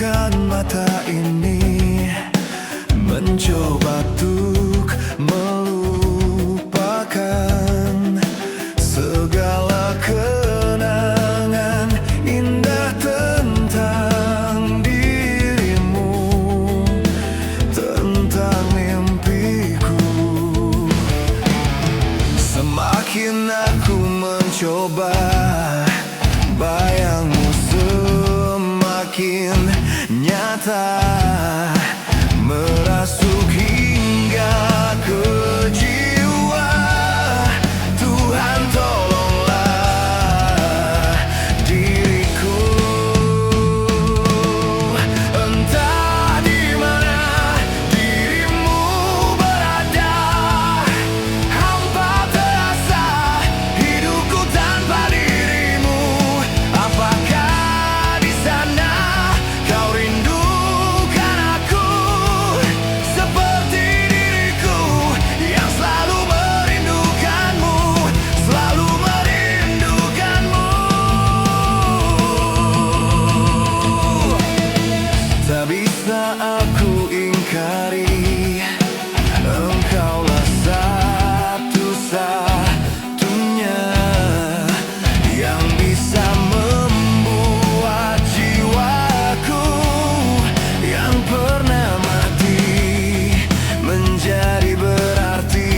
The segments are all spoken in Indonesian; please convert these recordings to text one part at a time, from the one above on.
memejamkan mata ini, mencoba untuk melupakan segala kenangan indah tentang dirimu, tentang mimpiku. Semakin aku mencoba, bayangmu semakin nyata, merasuk hingga ke jiwa. Tuhan tolonglah diriku. Entah di mana dirimu berada, hampa terasa hidupku tanpa dirimu. Apakah di sana kau rindukan aku seperti diriku yang selalu merindukanmu, selalu merindukanmu. Tak bisa aku ingkari, engkaulah satu-satunya yang bisa membuat jiwaku yang pernah mati menjadi berarti.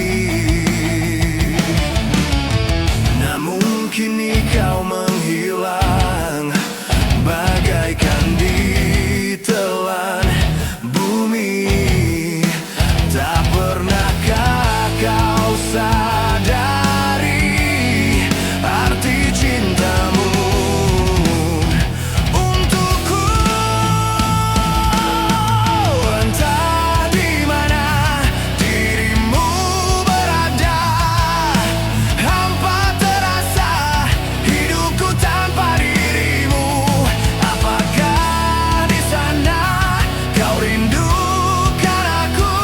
Namun kini kau menghilang bagaikan ditelan bumi. Tak pernahkah kau sadari arti cintamu untukku? Entah di mana dirimu berada, hampa terasa hidupku tanpa dirimu. Apakah di sana kau rindukan aku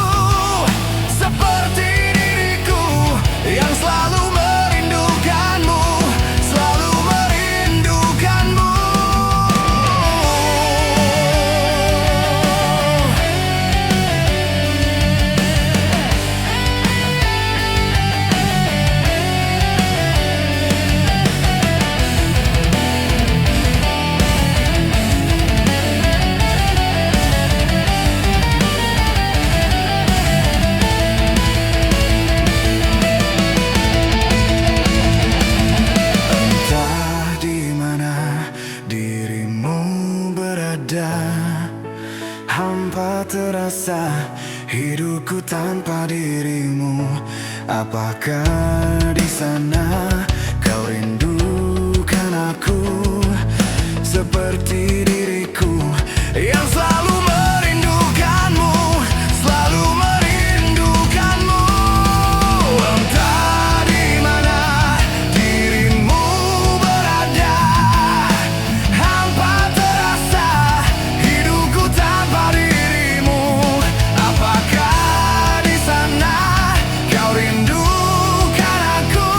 seperti diriku yang selalu merindukanmu, selalu merindukanmu. Entah di mana dirimu berada, hampa terasa hidupku tanpa dirimu. Apakah di sana kau rindukan aku seperti diriku yang selalu merindukanmu, selalu merindukanmu. Entah di mana dirimu berada, hampa terasa hidupku tanpa dirimu. Apakah di sana kau rindukan aku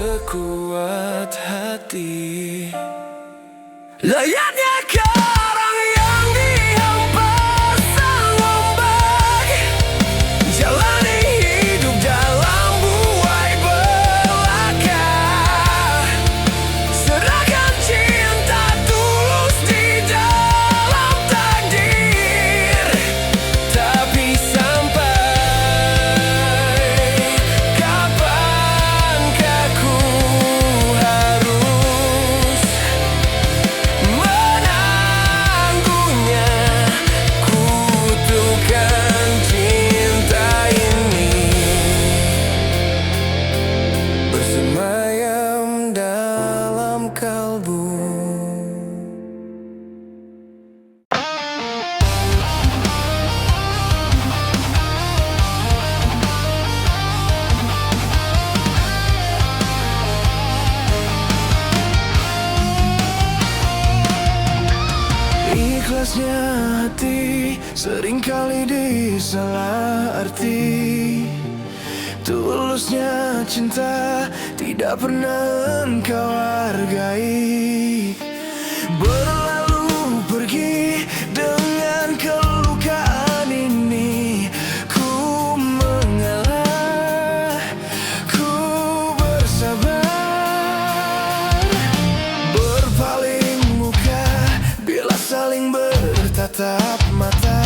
sekuat hati. Layaknya karang yang dihempas ombak, jalani hidup dalam buai belaka. Serahkan cinta tulus di dalam takdir. Tapi sampai kapankah ku harus menangguhnya, kutukan cinta ini bersemayam dalam kalbu. Ikhlasnya hati seringkali disalah arti. Tulusnya cinta tidak pernah engkau hargai. Berlalu pergi dengan kelukaan ini. Ku mengalah, ku bersabar. Berpaling muka bila saling bertatap mata,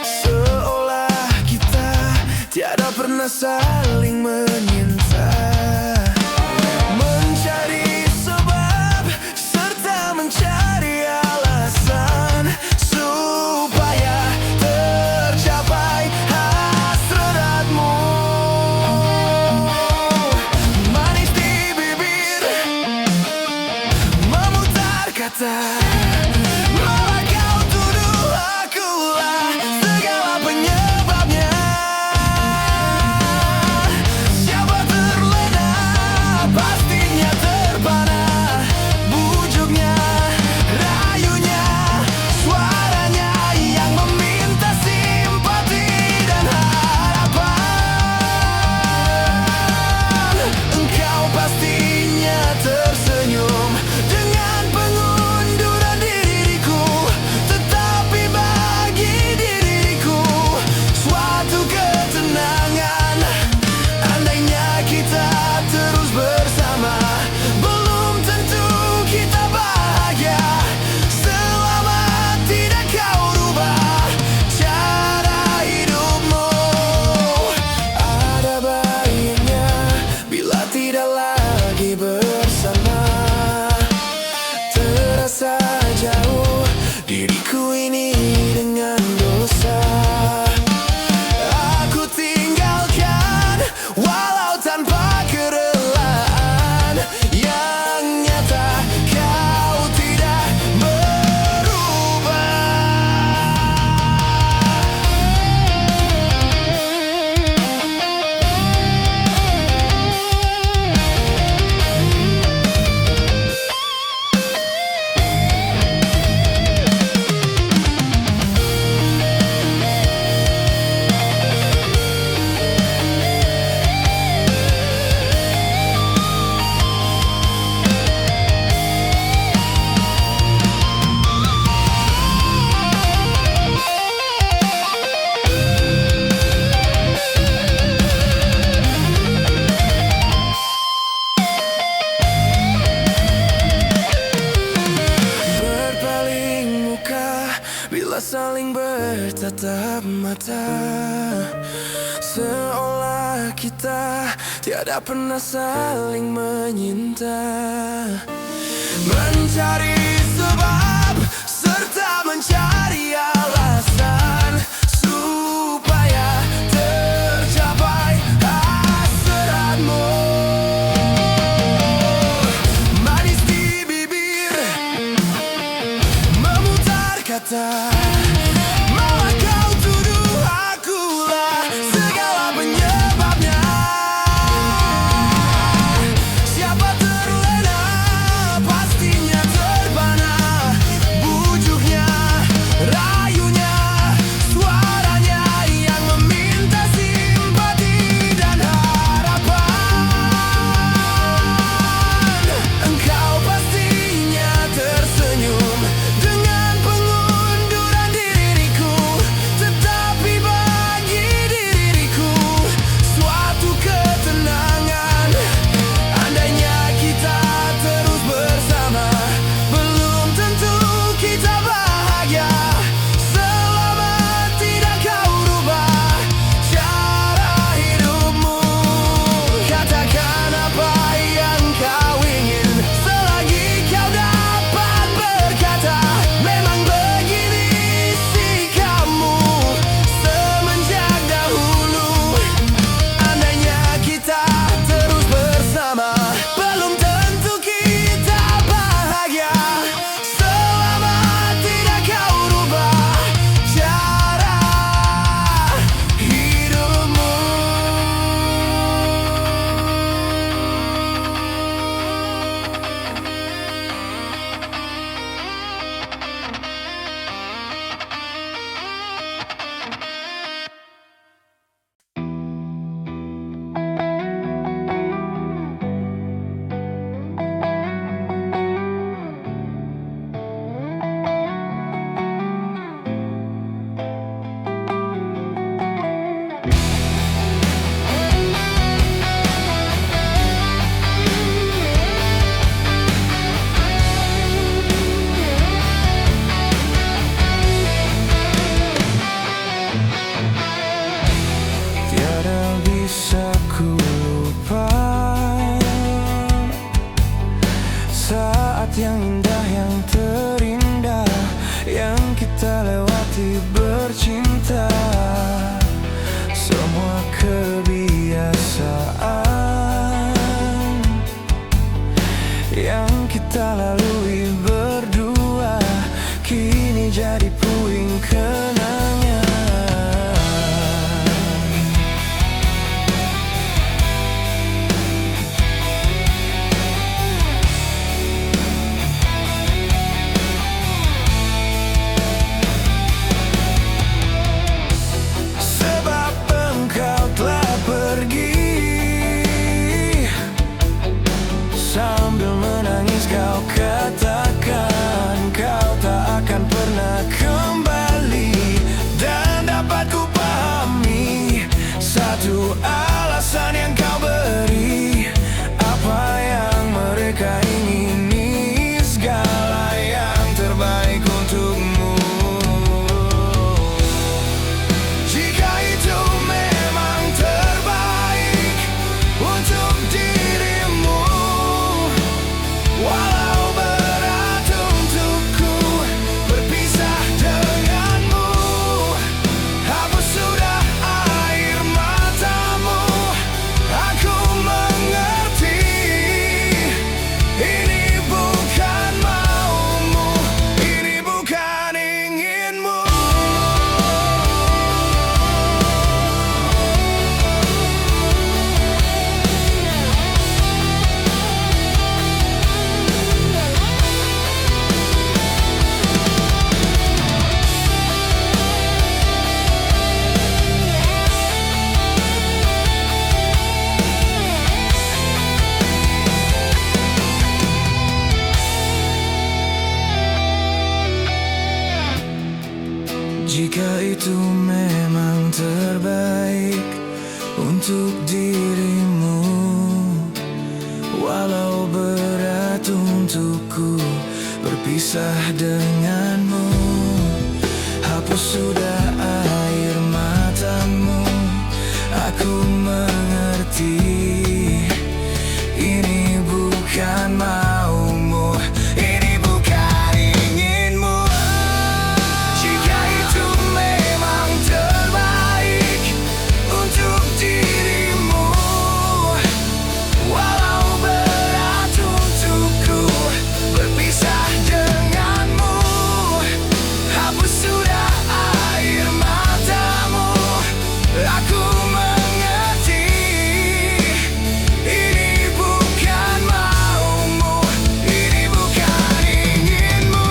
seolah kita tiada pernah saling menyinta. Mencari sebab serta mencari alasan supaya tercapai hasratmu. Manis di bibir memutar kata, malah kau tuduh akulah segala penyebabnya. Siapa terlena pastinya terpana. Bujuknya, rayunya, suaranya yang meminta simpati dan harapan. Engkau pastinya tersenyum dengan pengunduran diriku, tetapi bagi diriku suatu ketenangan. Andainya kita terus bersama, belum tentu kita bahagia. Selama tidak kau rubah cara hidupmu, ada baiknya bila tidak lagi bersama. Terasa jauh diriku ini dengan dosa. Aku tinggalkan walau tanpa kerelaan. Yang nyata kau tidak berubah. Berpaling muka bila saling bertatap mata, seolah kita tiada pernah saling menyinta. Mencari sebab serta mencari alasan supaya tercapai hasratmu. Manis di bibir memutar kata, malah kau tuduh akulah segala penyebabnya. Siapa terlena pastinya terpana. kita lalui berdua kini jadi puing kenangan. Sebab engkau telah pergi, sambil menangis kau katakan kau tak akan pernah kembali. Dan dapat ku pahami satu alasan yang kau beri, apa yang mereka ingini, segala yang terbaik untukmu. Jika itu memang terbaik untuk dirimu, walau berat untukku berpisah denganmu, hapus sudah air matamu. Aku mengerti ini bukan maumu, ini bukan inginmu. Jika itu memang terbaik untuk dirimu, walau berat untukku berpisah denganmu, hapus sudah air matamu. Aku mengerti ini bukan maumu, ini bukan inginmu. Jika itu memang terbaik untuk dirimu, walau berat untukku berpisah denganmu, hapus sudah air matamu. Aku mengerti ini bukan maumu, ini bukan inginmu.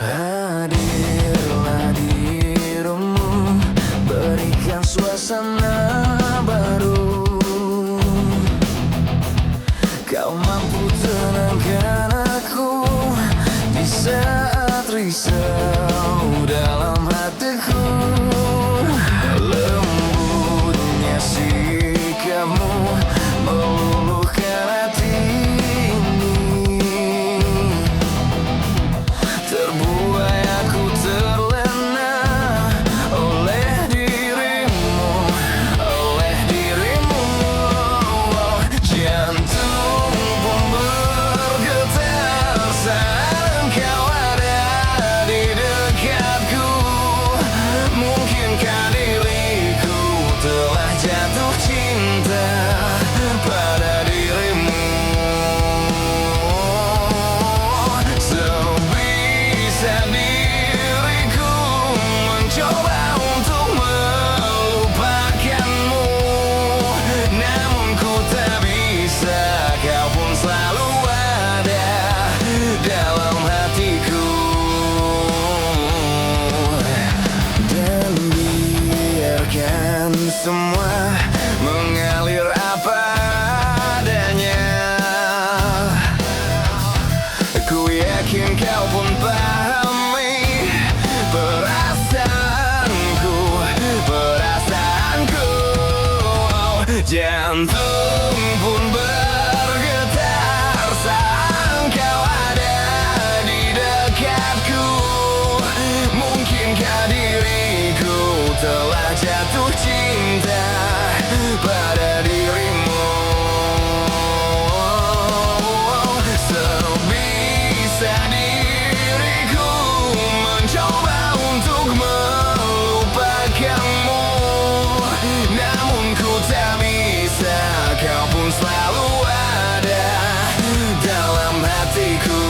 Hadirlah dirimu, berikan suasana baru. Kau mampu tenangkan aku di saat risau dalam hatiku. Lembutnya sikapmu meluluhkan hati ini. Terbuai aku terlena oleh dirimu, oleh dirimu. Oh, jantung pun bergetar saat engkau ada di dekatku. Mungkinkah diriku telah jatuh mengalir apa adanya. Ku yakin kau pun pahami perasaanku. Jantung pun bergetar saat kau ada di dekatku. Mungkinkah diriku telah jatuh cinta pada dirimu? Sebisa diriku mencoba untuk melupakanmu, namun ku tak bisa. Kau pun selalu ada dalam hatiku.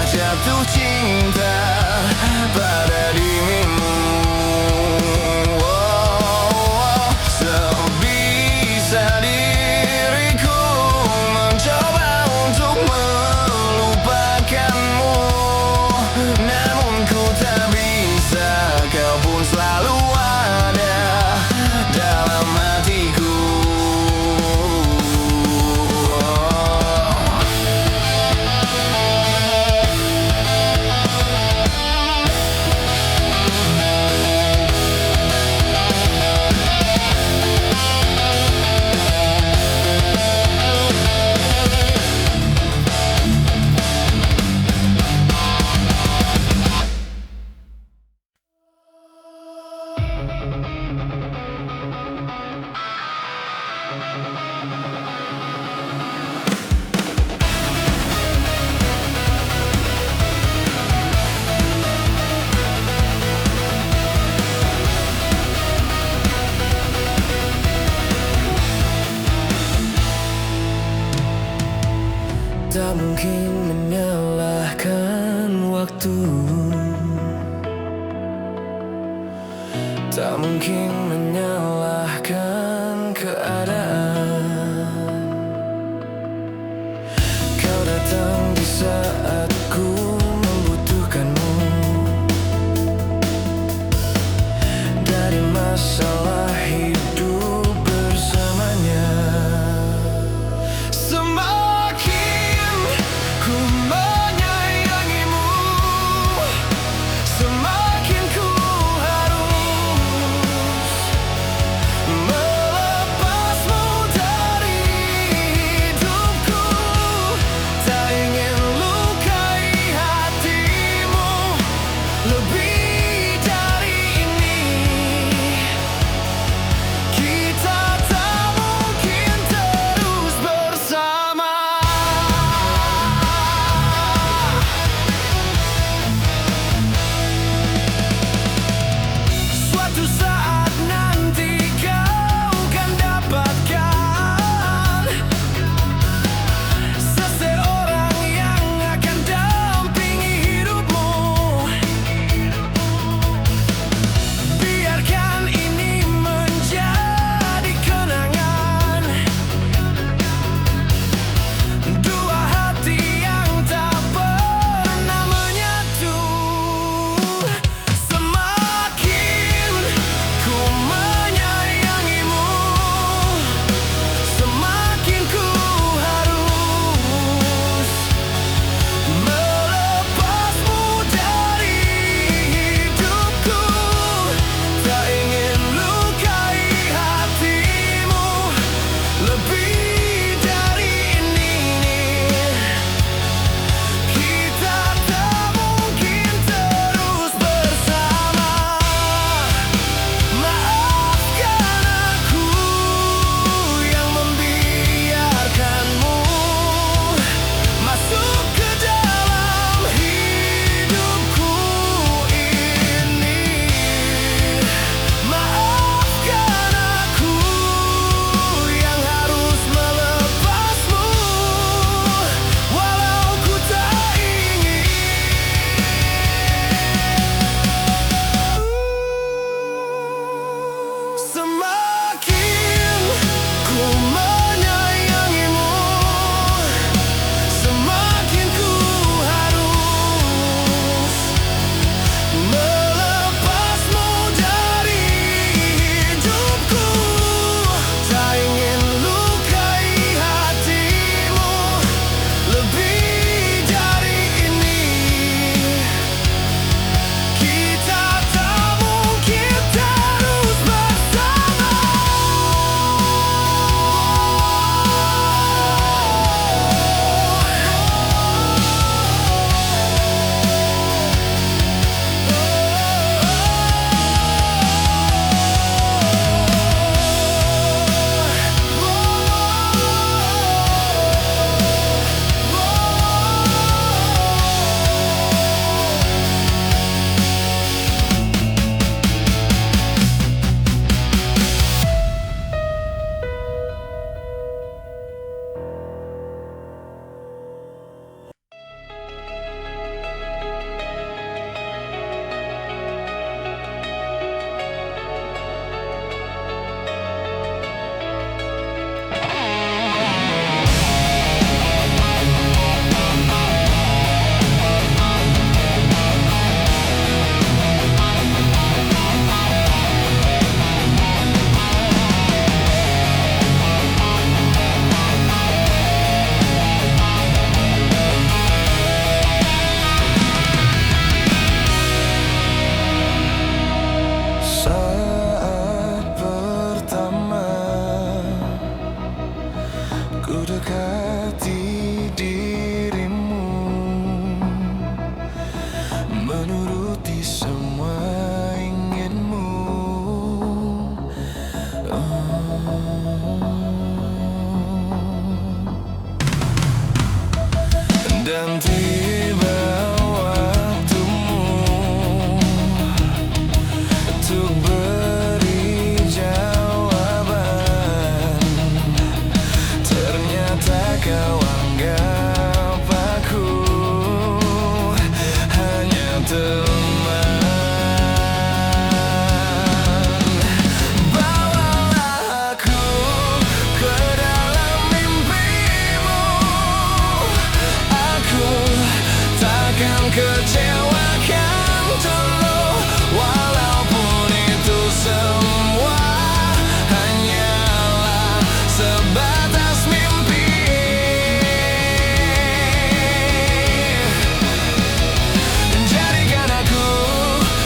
Jatuh cinta pada dirimu. Sebisa diriku mencoba untuk melupakanmu, namun ku tak bisa. Kau pun selalu ada dalam hatiku. Tak mungkin menyalahkan waktu, tak mungkin menyalahkan keadaan. Kau datang di saat ku membutuhkanmu. Dari masalah hidup bersamanya, mengkecewakan dulu, walaupun itu semua hanyalah sebatas mimpi. Jadikan aku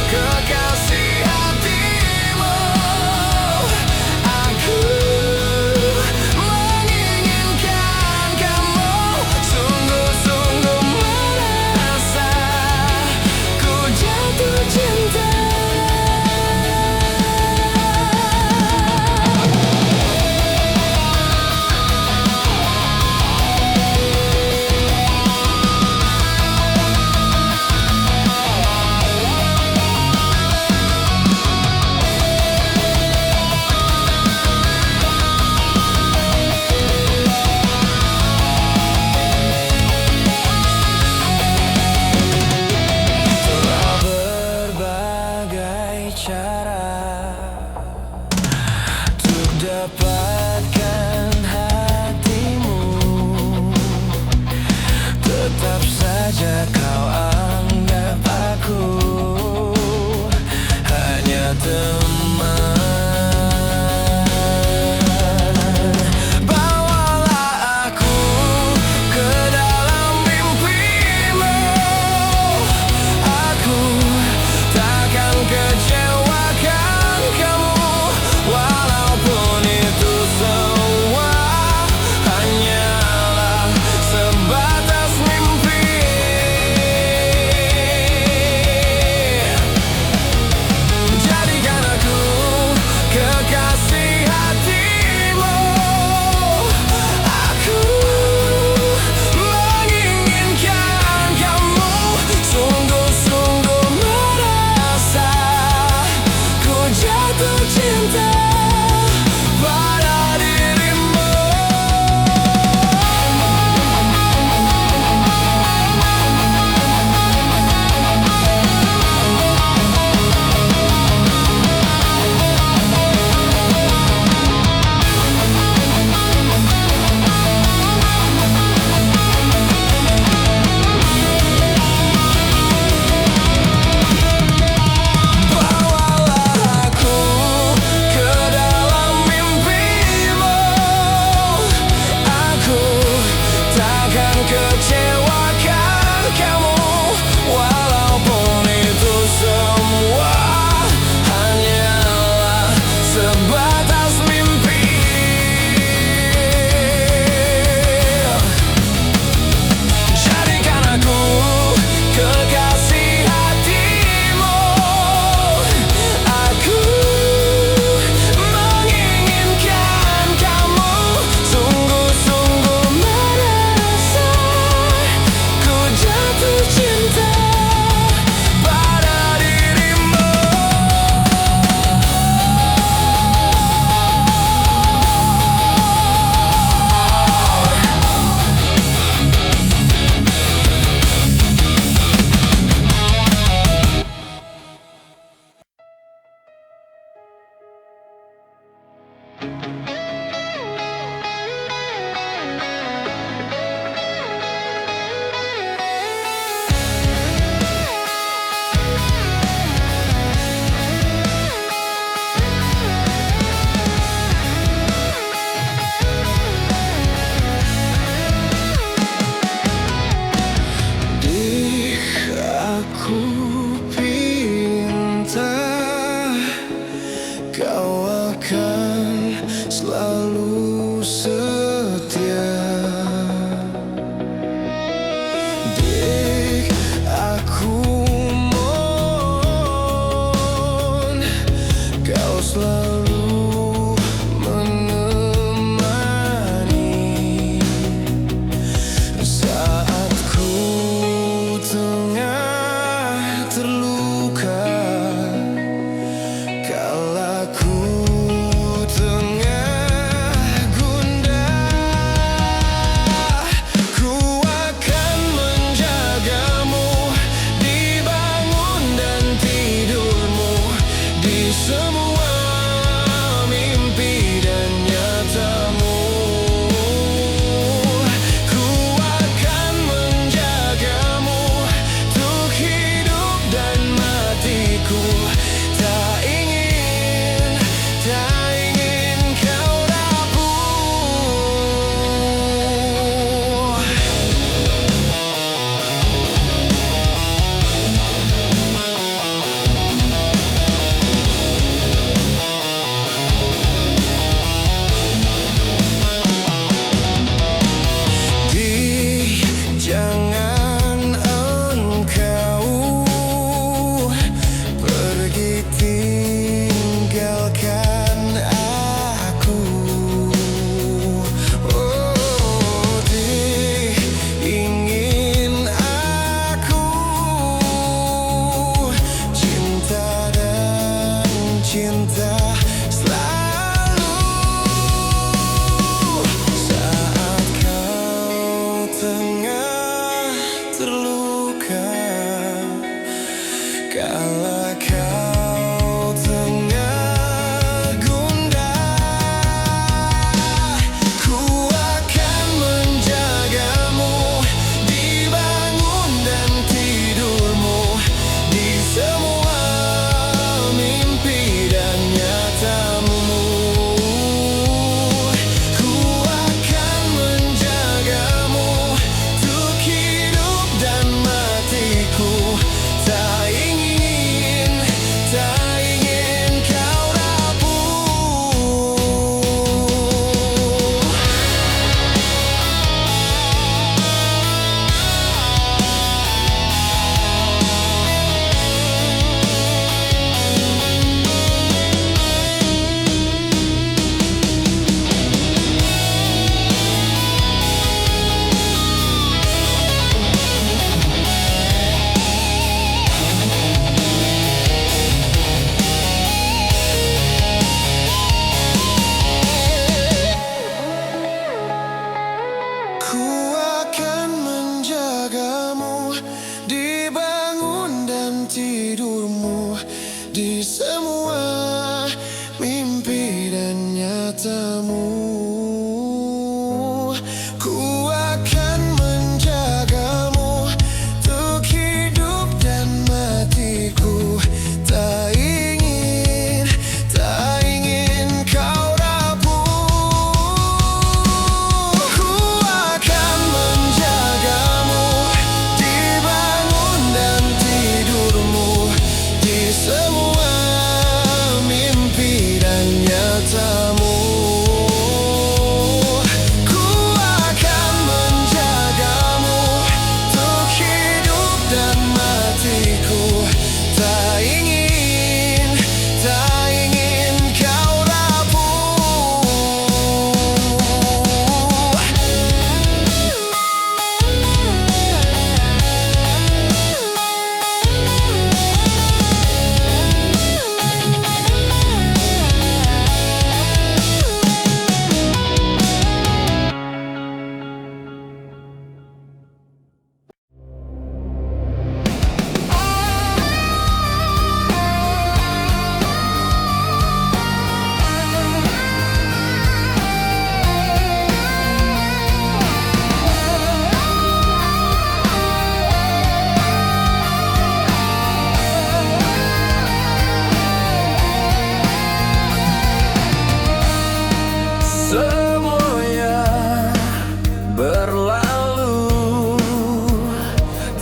kekasih hatimu. Aku menginginkan kamu, sungguh-sungguh merasa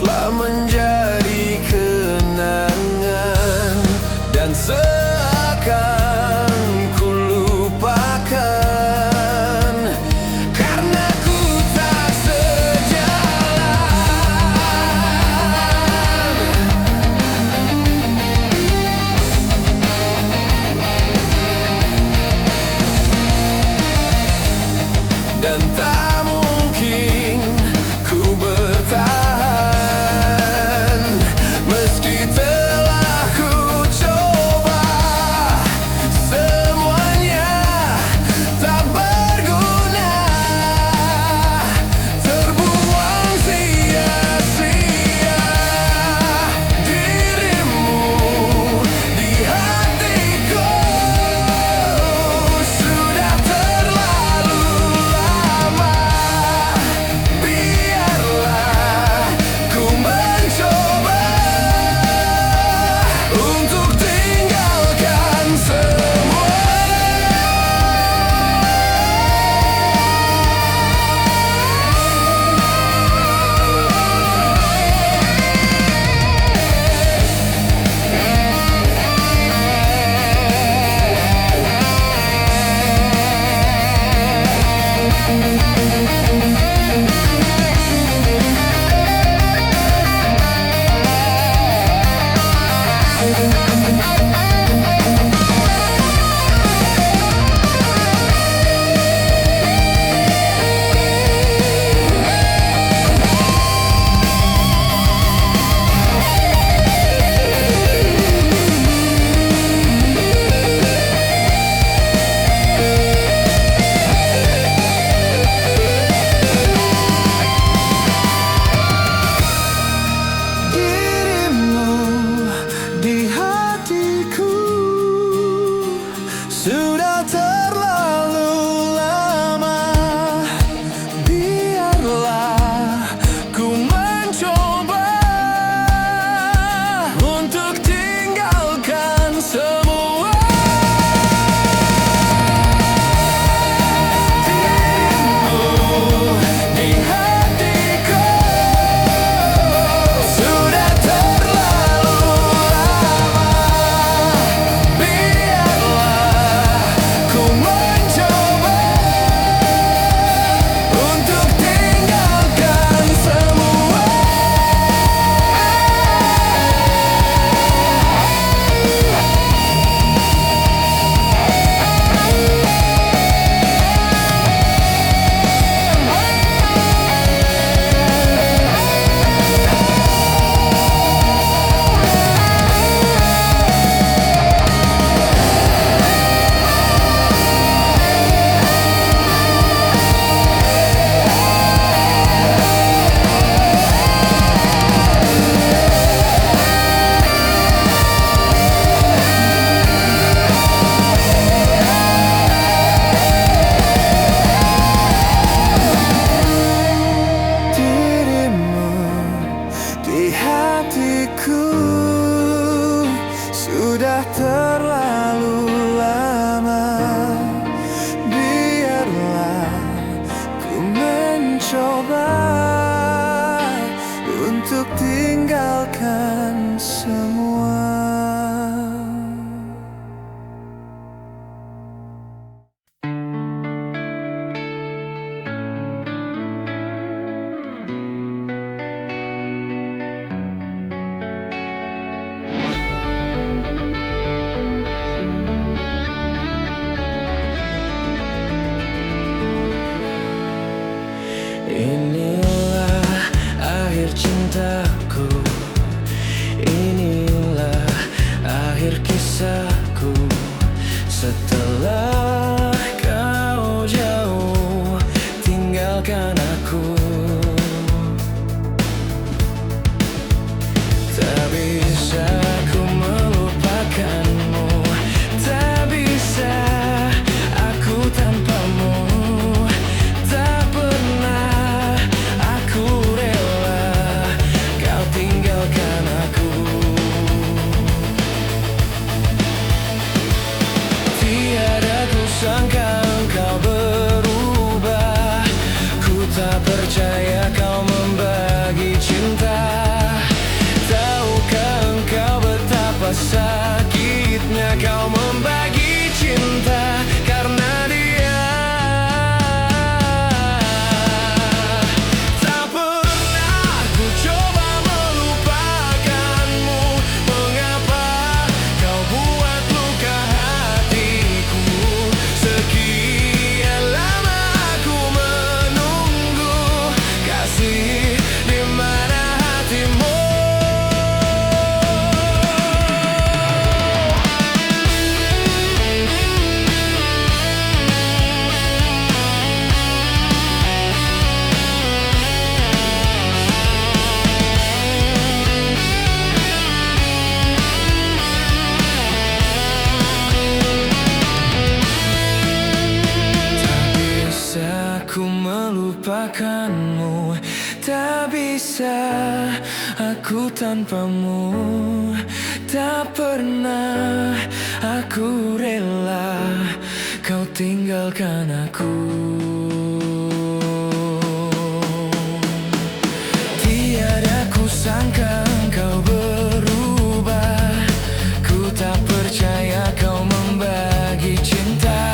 telah menjadi kenangan dan seakan ku lupakan karena ku tak sejalan. Dan tak mungkin ku bertahan meski telah ku coba semuanya tak berguna, terbuang sia-sia. Dirimu di hatiku sudah terlalu lama. Biarlah ku mencoba untuk tinggalkan semua. Dirimu di hatiku sudah terlalu lama. Biarlah ku mencoba untuk tinggalkan semua. Dirimu di hatiku sudah terlalu lama. Biarlah ku mencoba untuk tinggalkan semua. Dirimu di hatiku sudah terlalu lama. Biarlah ku mencoba untuk tinggalkan semua. Aku tanpamu tak pernah aku rela kau tinggalkan aku. Tiada ku sangka engkau berubah, ku tak percaya kau membagi cinta.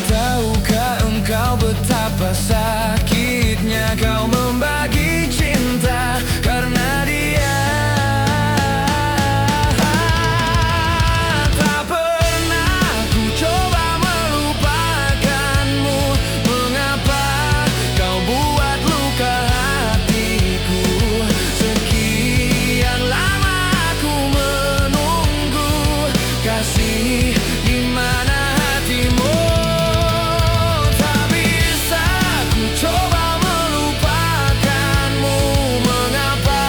Tahukah engkau betapa sakitnya kau membagi cinta karena dia. Tak pernah ku coba melupakanmu. Mengapa kau buat luka hatiku? Sekian lama aku menunggu kasih, di mana hatimu? Coba melupakanmu. Mengapa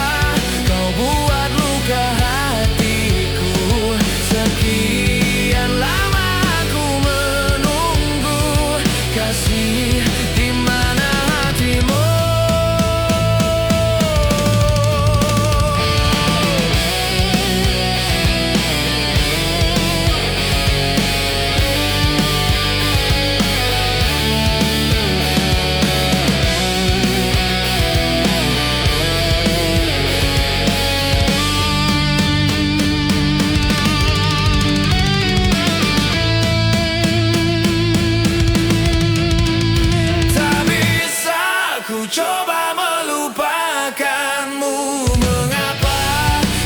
kau buat luka hatiku? Sekian lama aku menunggu kasih, di mana hatimu? Tak pernah ku coba melupakanmu. Mengapa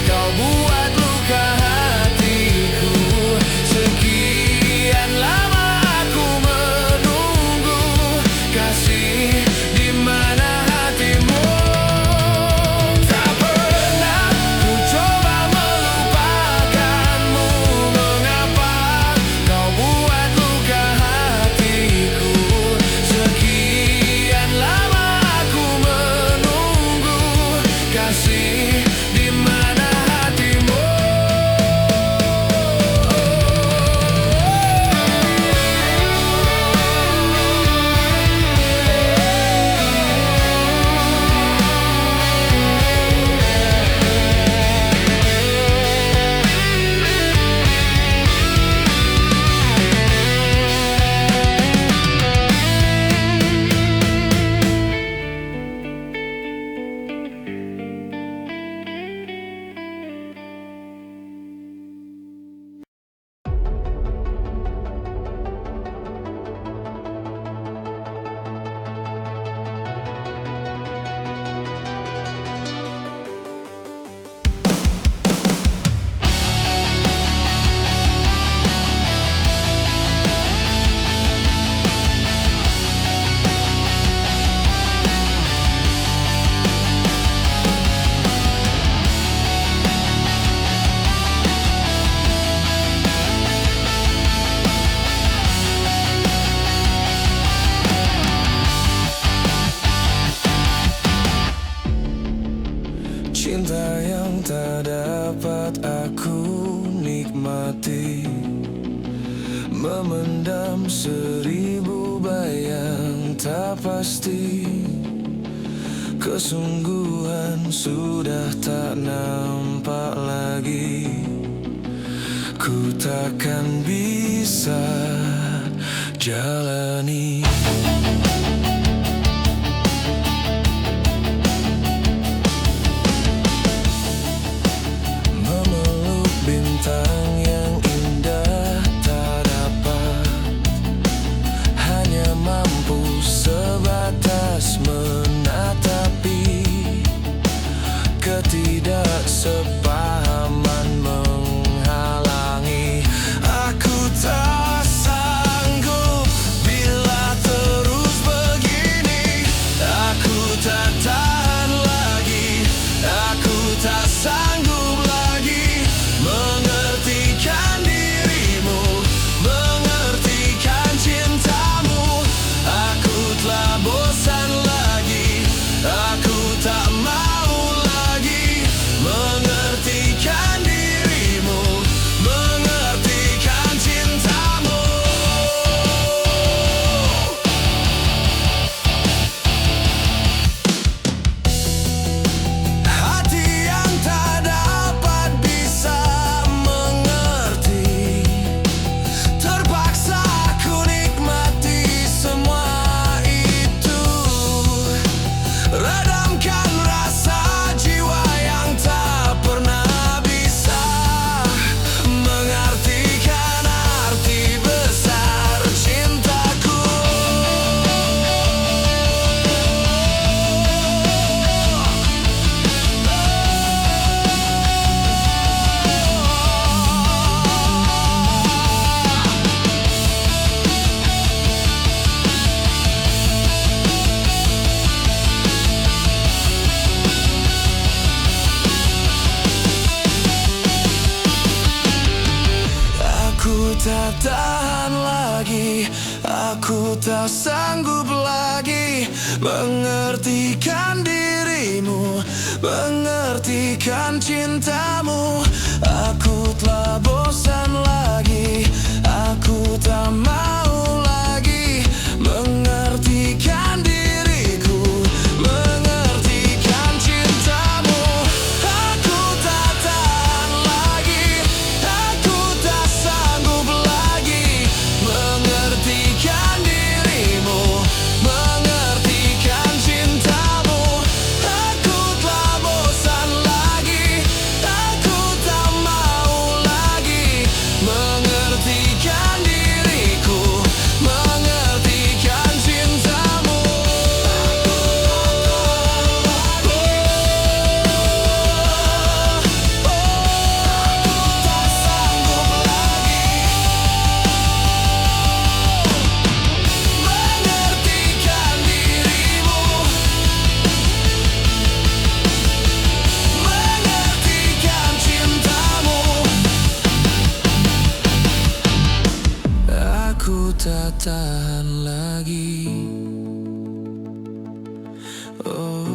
kau buat luka hatiku? Sekian lama kasih, di mana hatimu? Cinta yang tak dapat aku nikmati, memendam 1000 bayang tak pasti. Kesungguhan sudah tak nampak lagi. Ku takkan bisa jalani. Bintang yang indah tak dapat, hanya mampu sebatas menatapi. Ketidaksepahaman menghalangi. Aku tak sanggup bila terus begini. Aku tak tahan lagi. Aku tak sanggup lagi mengertikan dirimu, mengertikan cintamu. Aku telah bosan lagi. Aku tak mau lagi mengerti. tak tahan lagi, aku tak sanggup lagi mengertikan dirimu, mengertikan cintamu. Aku telah bosan lagi, aku tak mau lagi mengertikan diriku, mengertikan cintamu. Aku tak tahan lagi, aku tak sanggup lagi mengertikan dirimu, mengertikan cintamu. Aku telah bosan lagi, aku tak mau lagi mengertikan diriku, mengertikan cintamu. Tak sanggup lagi mengertikan dirimu, mengertikan cintamu. Aku tak tahan lagi. Oh.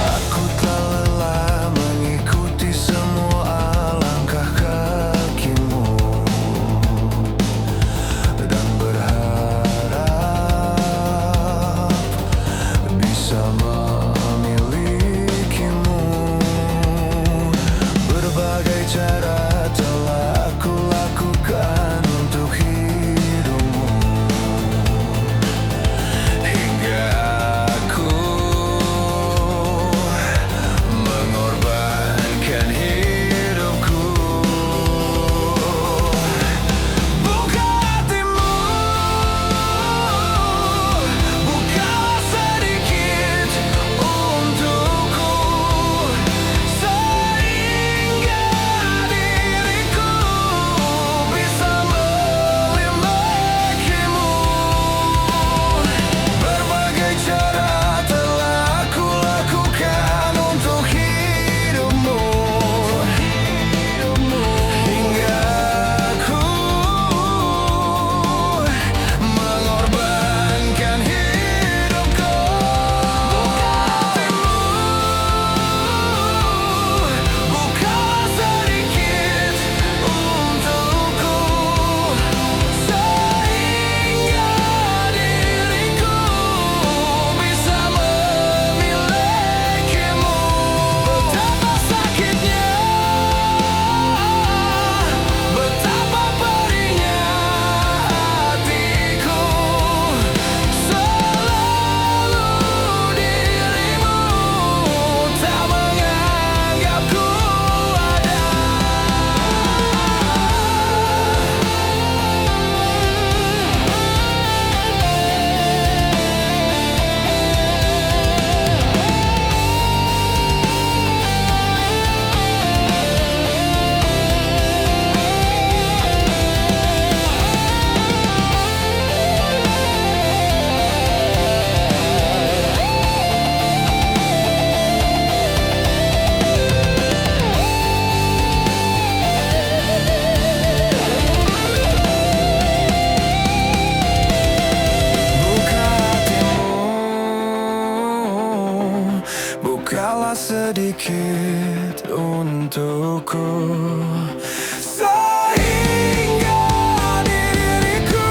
Aku tak lelah mengikuti semua langkah kakimu dan berharap bisa memilikimu. Berbagai cara telah aku lakukan untuk hidupmu, hingga aku mengorbankan hidupku. Buka hatimu, bukalah sedikit untukku, sehingga diriku bisa memilikimu. Berbagai cara telah aku lakukan untuk hidupmu, hingga aku mengorbankan hidupku. Bukalah sedikit untukku, sehingga diriku bisa memilikimu. Betapa sakitnya, betapa perihnya hatiku, selalu dirimu tak menganggapku ada. Buka hatimu, bukalah sedikit untukku, sehingga diriku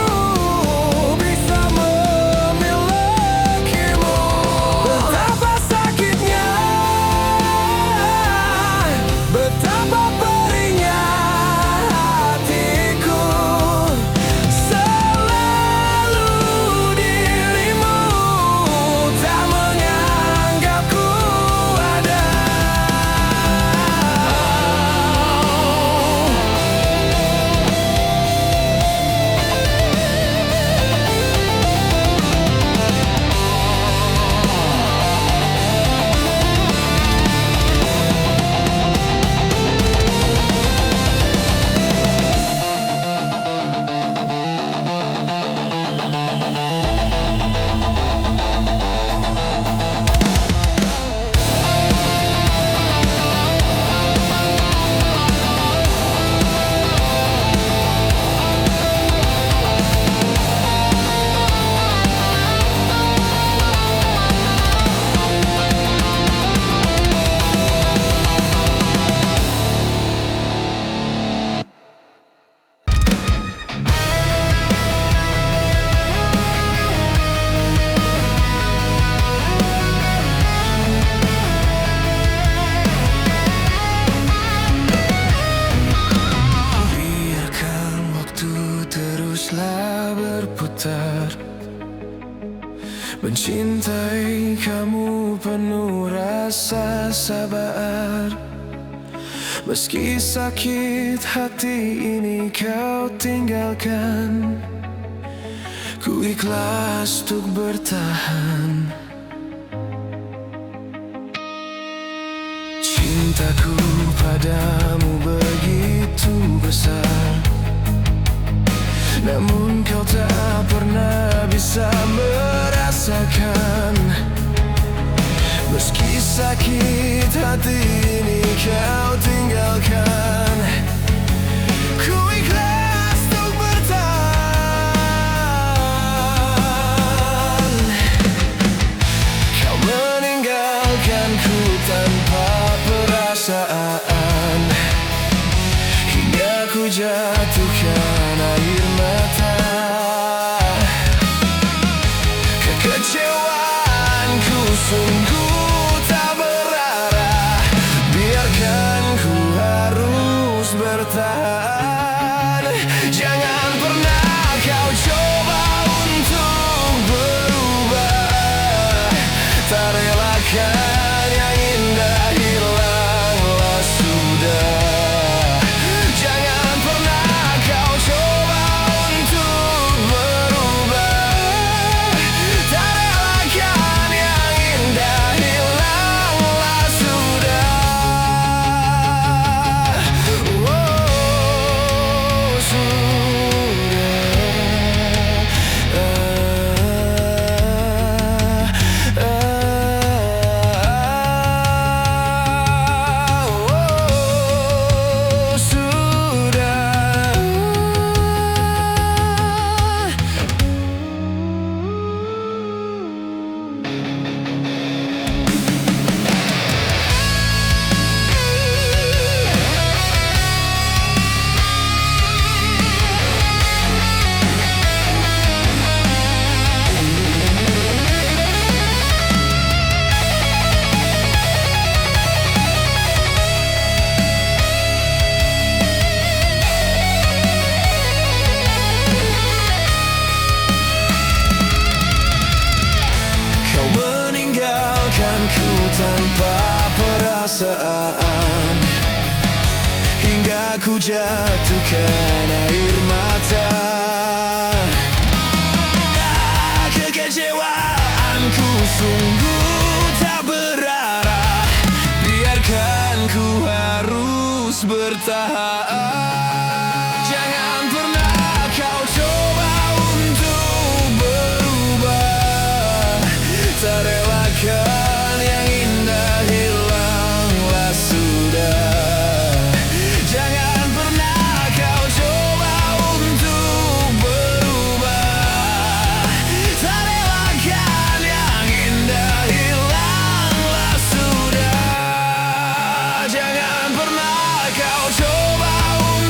bisa memilikimu. Betapa sakitnya, betapa perihnya hatiku, Mencintai kamu penuh rasa sabar. Meski sakit hati ini kau tinggalkan, ku ikhlas untuk bertahan. Cintaku padamu begitu besar, namun kau tak pernah bisa merasakan. Meski sakit hati ini kau tinggalkan, ku ikhlas untuk bertahan. Kau meninggalkanku tanpa perasaan, hingga ku jatuhkan air mata. Kekecewaanku sungguh tak berarah, biarkan ku harus bertahan. Jangan pernah kau coba untuk berubah, tak relakan yang indah hilanglah sudah. Jangan pernah kau coba untuk berubah, tak relakan yang indah hilanglah sudah. Oh, ku tanpa perasaan, hingga ku jatuhkan air mata. Kekecewaanku sungguh tak berarah, biarkan ku harus bertahan. Jangan pernah kau coba untuk berubah, tak relakan yang indah hilanglah sudah. Jangan pernah kau coba untuk berubah, tak relakan yang indah hilanglah sudah. Jangan pernah kau coba untuk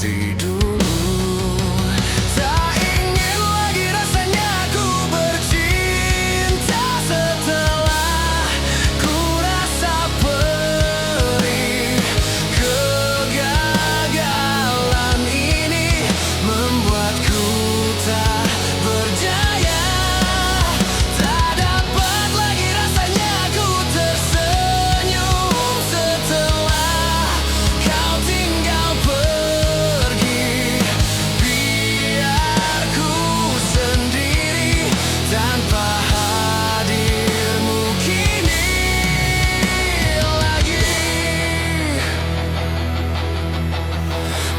seperti dulu. Tak ingin lagi rasanya ku bercinta setelah ku rasa perih. Kegagalan ini membuatku tak berdaya. Tak dapat lagi rasanya ku tersenyum setelah kau tinggal pergi. Biar ku sendiri tanpa hadirmu kini lagi.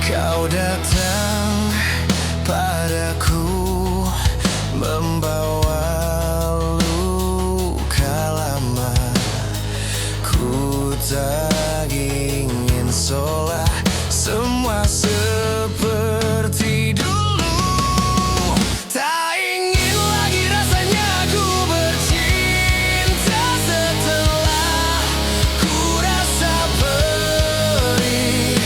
Kau datang padaku membawa luka lama. Ku tak ingin seolah semua seperti dulu. Tak ingin lagi rasanya ku bercinta setelah ku rasa perih.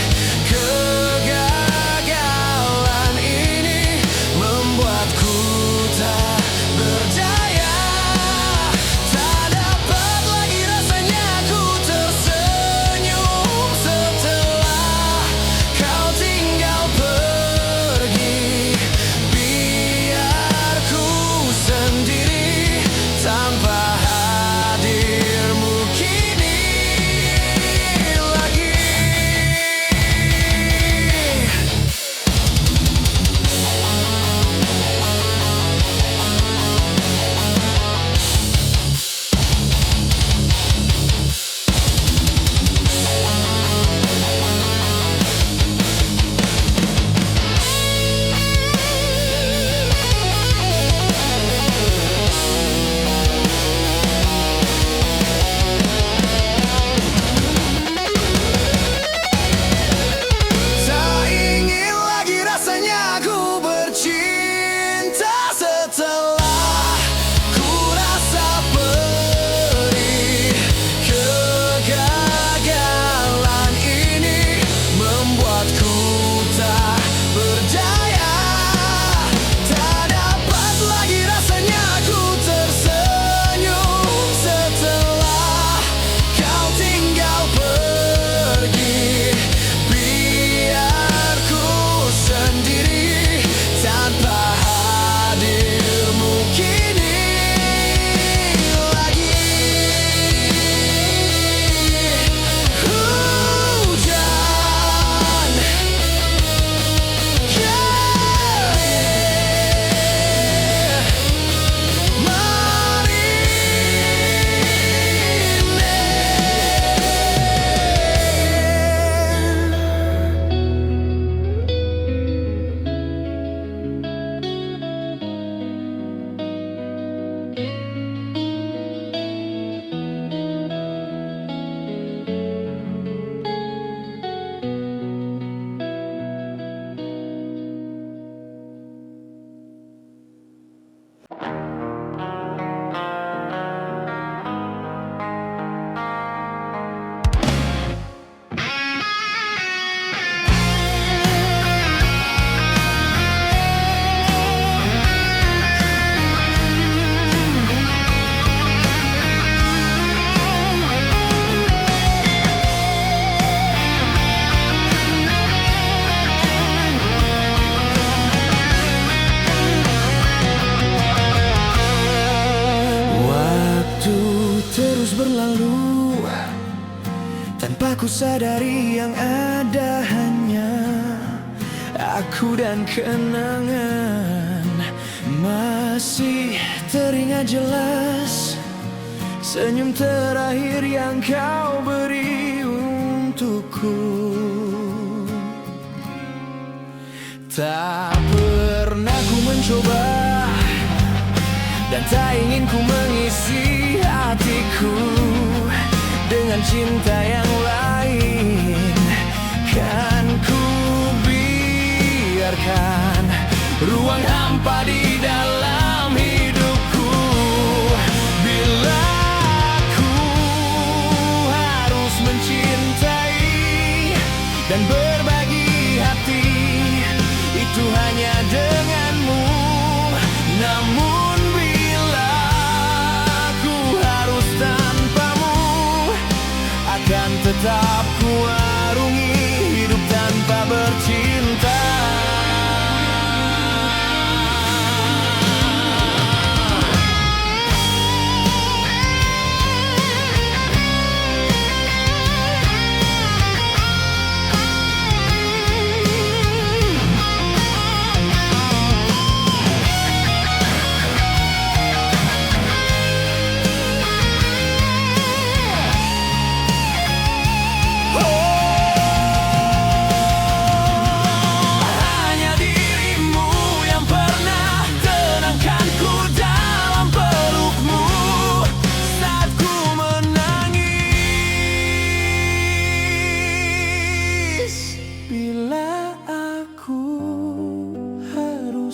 Kegagalan ini membuatku tak berdaya. Tak dapat lagi rasanya ku tersenyum setelah kau tinggal pergi. Biar ku sendiri tanpa hadirmu kini lagi. Tak ingin lagi rasanya ku bercinta setelah ku rasa perih. Kegagalan ini membuatku tak berdaya. Tak dapat lagi rasanya ku tersenyum setelah kau tinggal pergi. Biar ku sendiri tanpa hadirmu kini lagi. Hujan, waktu terus berlalu tanpa ku sadari yang ada hanya aku dan kenangan. Masih teringat jelas senyum terakhir yang kau beri untukku. Tak pernah ku mencoba dan tak ingin ku mengisi hatiku dengan cinta yang lain. Kan ku biarkan ruang hampa di dalam hidupku. Bila ku harus mencintai dan berbagi hati tetap kuarungi hidup tanpa bercinta.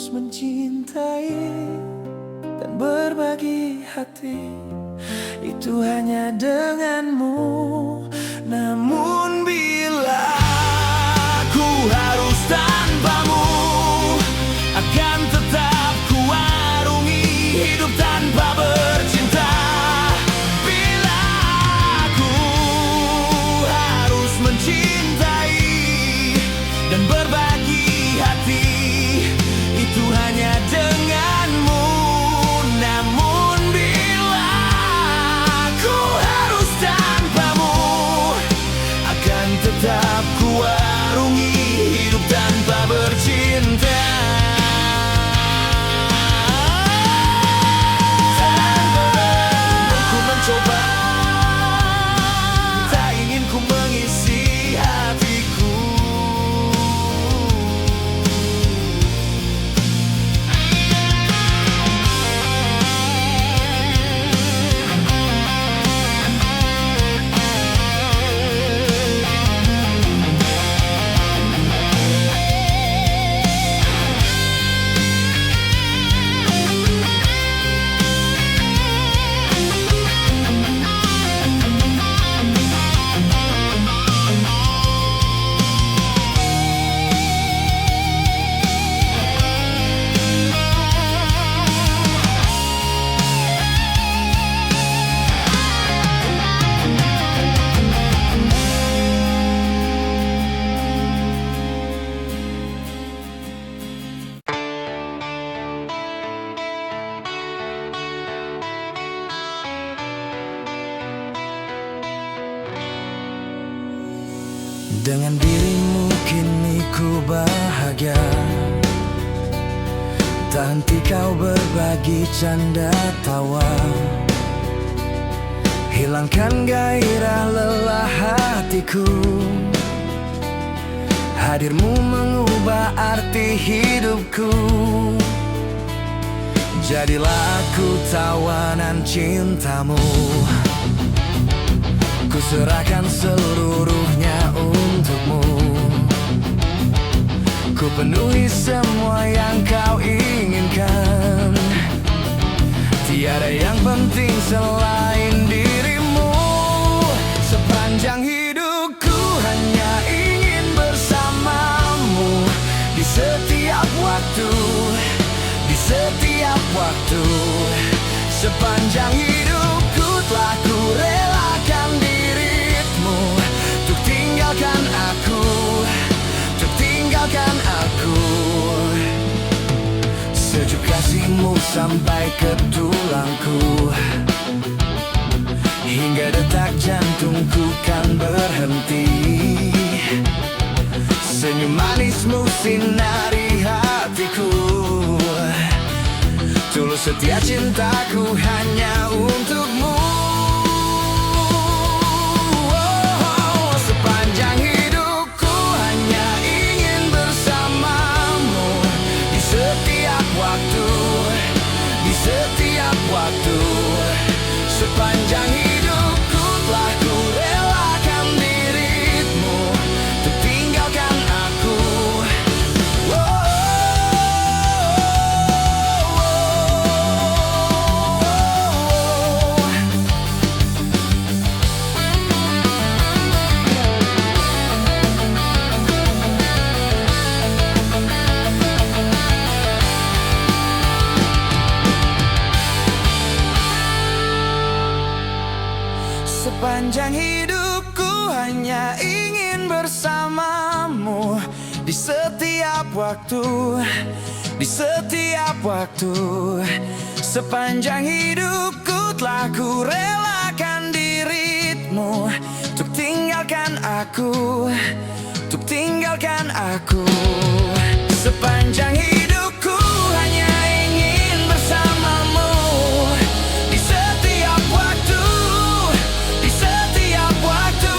Mencintai dan berbagi hati itu hanya denganmu. Namun bila ku harus tanpamu, akan tetap kuarungi hidup tanpa bercinta. Bila aku harus mencintai dan berbagi hati itu hanya denganmu. Namun bila ku harus tanpamu, akan tetap kuarungi hidup tanpa bercinta. Ku mencoba, tak ingin ku mengisi hatiku. Dengan dirimu kini ku bahagia, tak henti kau berbagi canda tawa, hilangkan gairah lelah hatiku. Hadirmu mengubah arti hidupku. Jadilah aku tawanan cintamu. Ku serahkan seluruhnya untukmu. Ku penuhi semua yang kau inginkan. Tiada yang penting selain dirimu. Sepanjang hidupku hanya ingin bersamamu. Di setiap waktu, di setiap waktu. Sepanjang hidupku telah ku relakan dirimu untuk tinggalkan aku, untuk tinggalkan aku. Sejuk kasihmu sampai ke tulangku, hingga detak jantungku kan berhenti. Senyum manismu sinari hatiku. Tulus setia cintaku hanya untukmu. Sepanjang hidupku hanya ingin bersamamu. Di setiap waktu, di setiap waktu. Sepanjang hidupku telah ku relakan dirimu untuk tinggalkan aku. Sepanjang hidupku hanya setiap waktu, di setiap waktu. Sepanjang hidupku telah ku relakan dirimu untuk tinggalkan aku, untuk tinggalkan aku. Sepanjang hidupku hanya ingin bersamamu, di setiap waktu, di setiap waktu.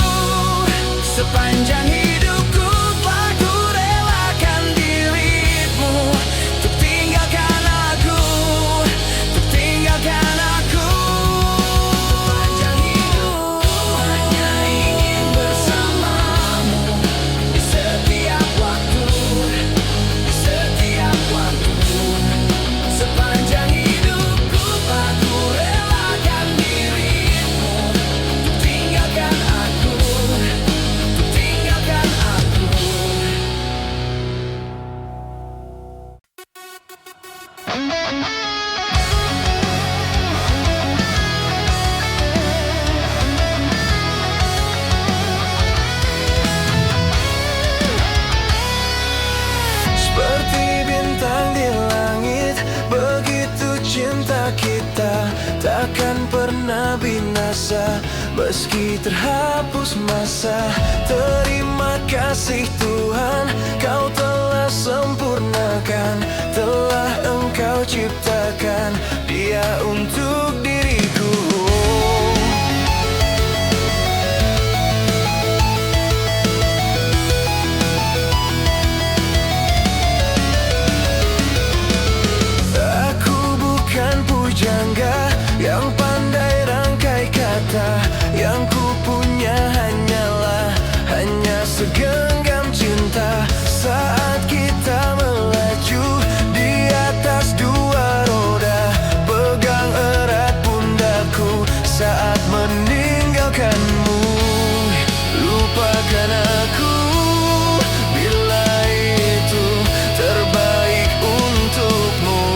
Sepanjang hidupku telah ku relakan dirimu untuk tinggalkan aku, untuk tinggalkan aku. Sepanjang hidupku hanya ingin bersamamu, di setiap waktu, di setiap waktu. Sepanjang hidupku telah ku relakan dirimu untuk tinggalkan aku, untuk tinggalkan aku. Seperti bintang di langit, begitu cinta kita takkan pernah binasa, meski terhapus masa. Terima kasih Tuhan, Kau telah sempurnakan, telah Engkau ciptakan Dia untuk diriku. Aku bukan pujangga yang pandai rangkai kata, yang ku punya hanya segenggam cinta. Saat kita melaju di atas dua roda, pegang erat pundakku saat meninggalkanmu. Lupakan aku bila itu terbaik untukmu.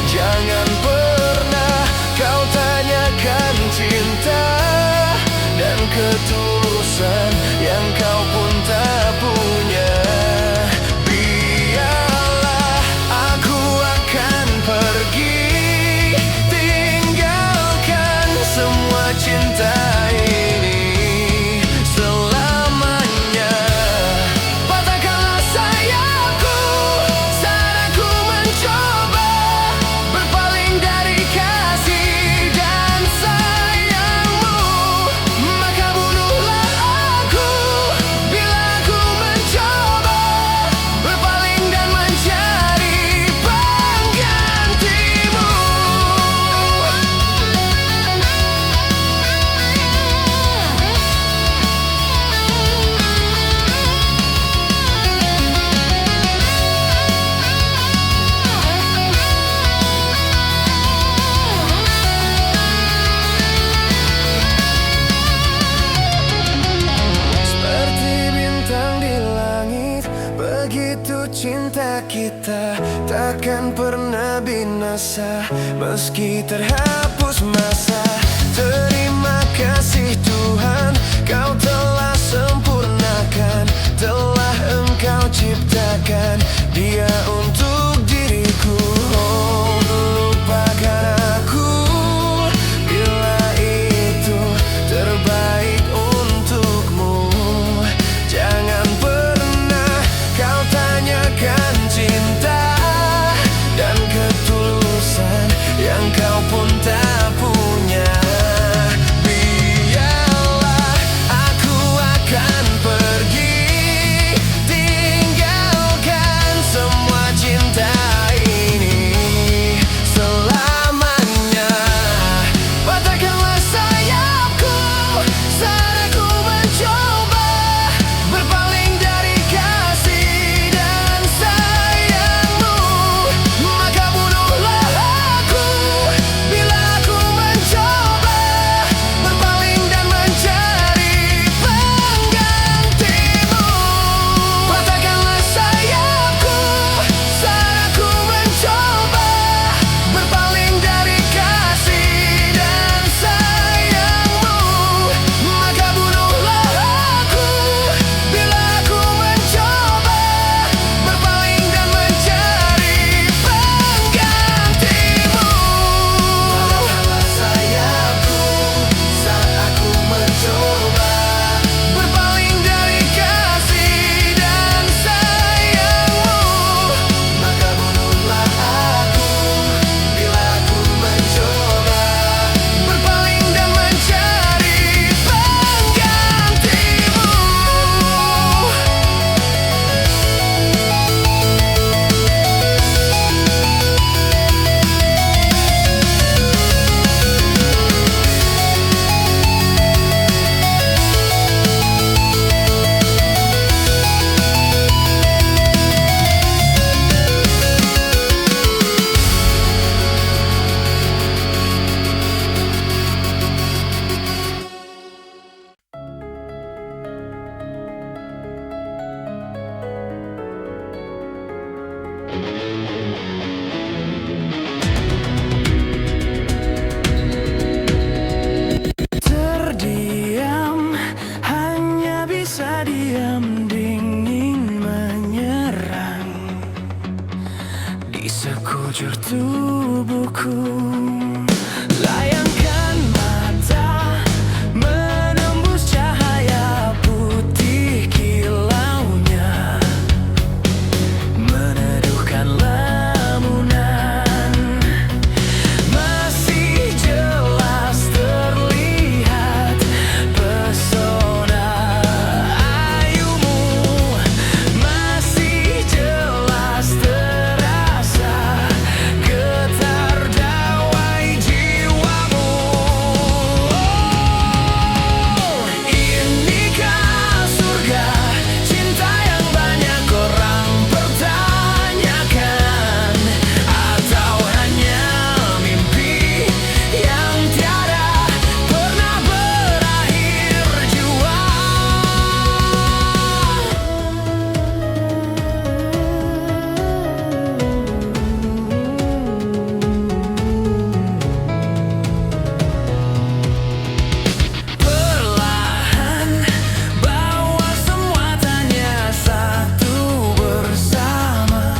Jangan pernah kau tanyakan cinta dan ketulusan yang kau pun tak punya. Biarlah aku akan pergi, tinggalkan semua cinta ini selamanya. Patahkanlah sayapku saat aku mencoba berpaling dari kasih dan sayangmu. Maka bunuhlah aku bila aku mencoba berpaling dan mencari penggantimu. Seperti bintang di langit, begitu cinta kita takkan pernah binasa, meski terhapus masa. Terima kasih Tuhan, Kau telah sempurnakan, telah Engkau ciptakan Dia untuk diriku. Oh, lupakan aku bila itu terbaik untukmu. Jangan pernah kau tanyakan cinta dan ketulusan yang kau pun tak punya. Biarlah aku akan pergi, tinggalkan sekujur tubuhku. Layangkan mata menembus cahaya putih kilaunya, meneduhkan lamunan. Masih jelas terlihat pesona ayumu, masih jelas terasa getar dawai jiwamu. Inikah surga cinta yang banyak orang pertanyakan, atau hanya mimpi yang tiada pernah berakhir jua? Perlahan bawa semua tanya satu bersama,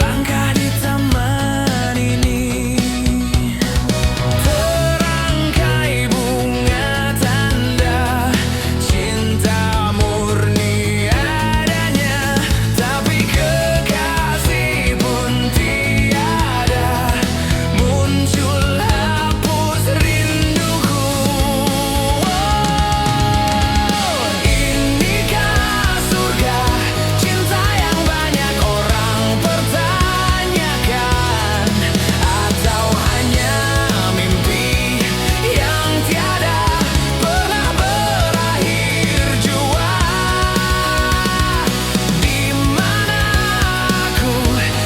langkah di taman ini. Terangkai bunga tanda cinta murni adanya, tapi kekasih pun tiada muncul hapus rinduku. Inikah surga cinta yang banyak orang pertanyakan, atau hanya mimpi yang tiada pernah berakhir jua? Di mana aku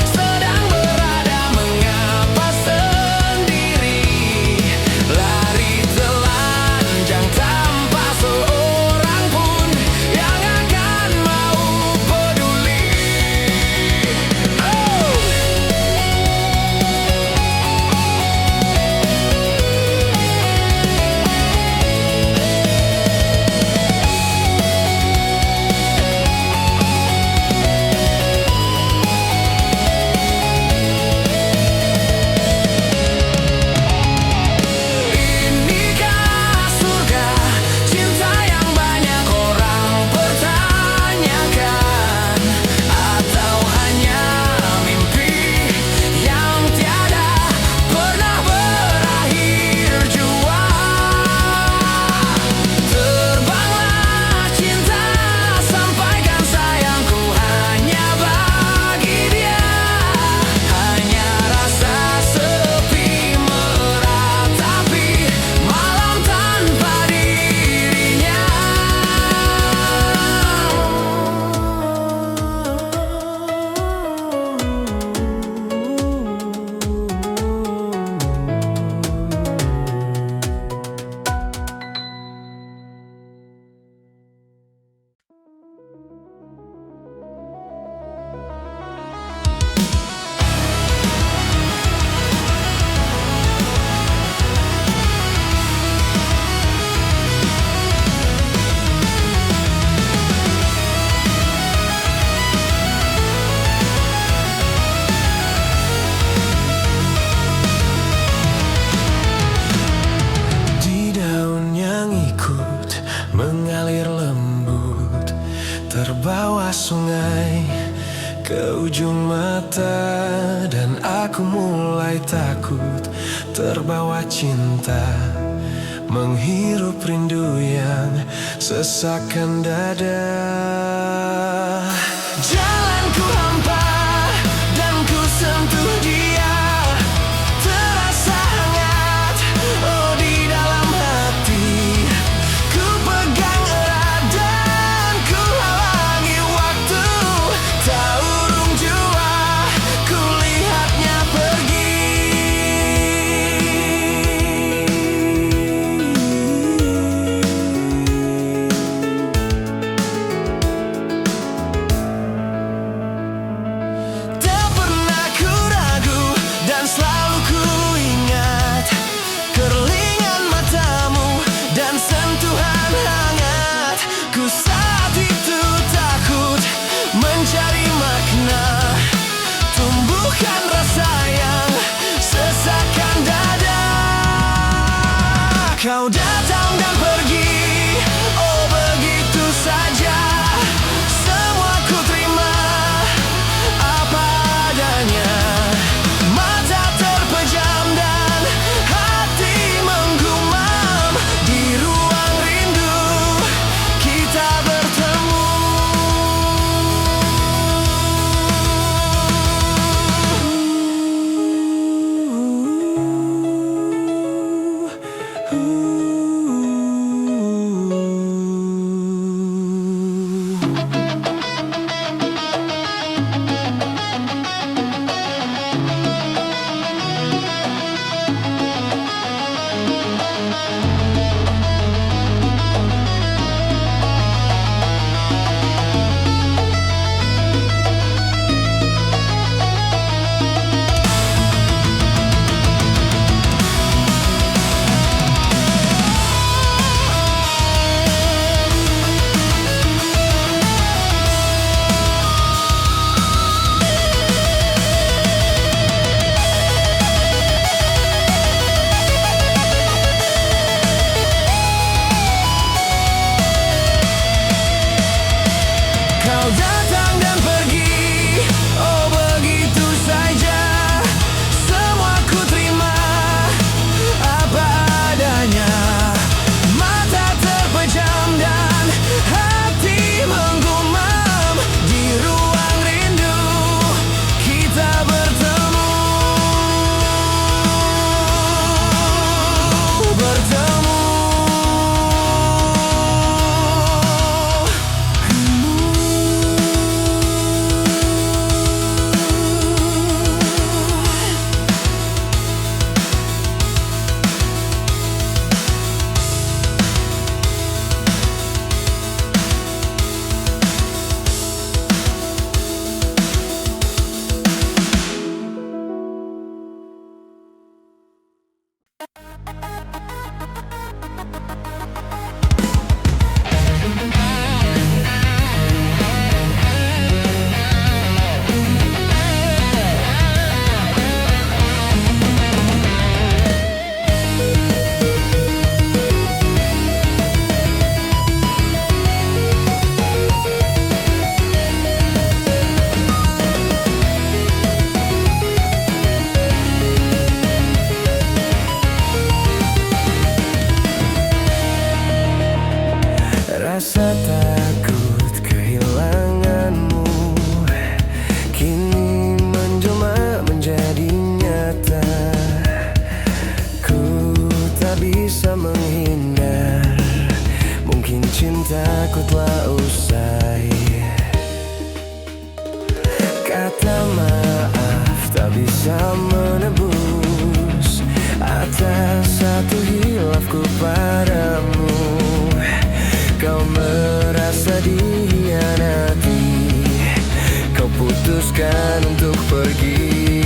sedang berada, mengapa sendiri, lari telanjang tanpa seorang pun yang akan mau peduli. Inikah surga cinta yang banyak orang pertanyakan, atau hanya mimpi yang tiada pernah berakhir jua? Terbanglah cinta, sampaikan sayangku hanya bagi dia. Hanya rasa sepi meratapi malam tanpa dirinya. Di daun yang ikut mengalir lembut, terbawa sungai ke ujung mata, dan aku mulai takut terbawa cinta, menghirup rindu yang sesakkan dada. Jalanku hampa dan ku sentuh dia, terasa hangat oh di dalam hati. Ku pegang erat dan ku halangi waktu, tak urung jua ku lihatnya pergi. bisa menebus atas satu hilafku padamu. Kau merasa dihianati, kau putuskan untuk pergi.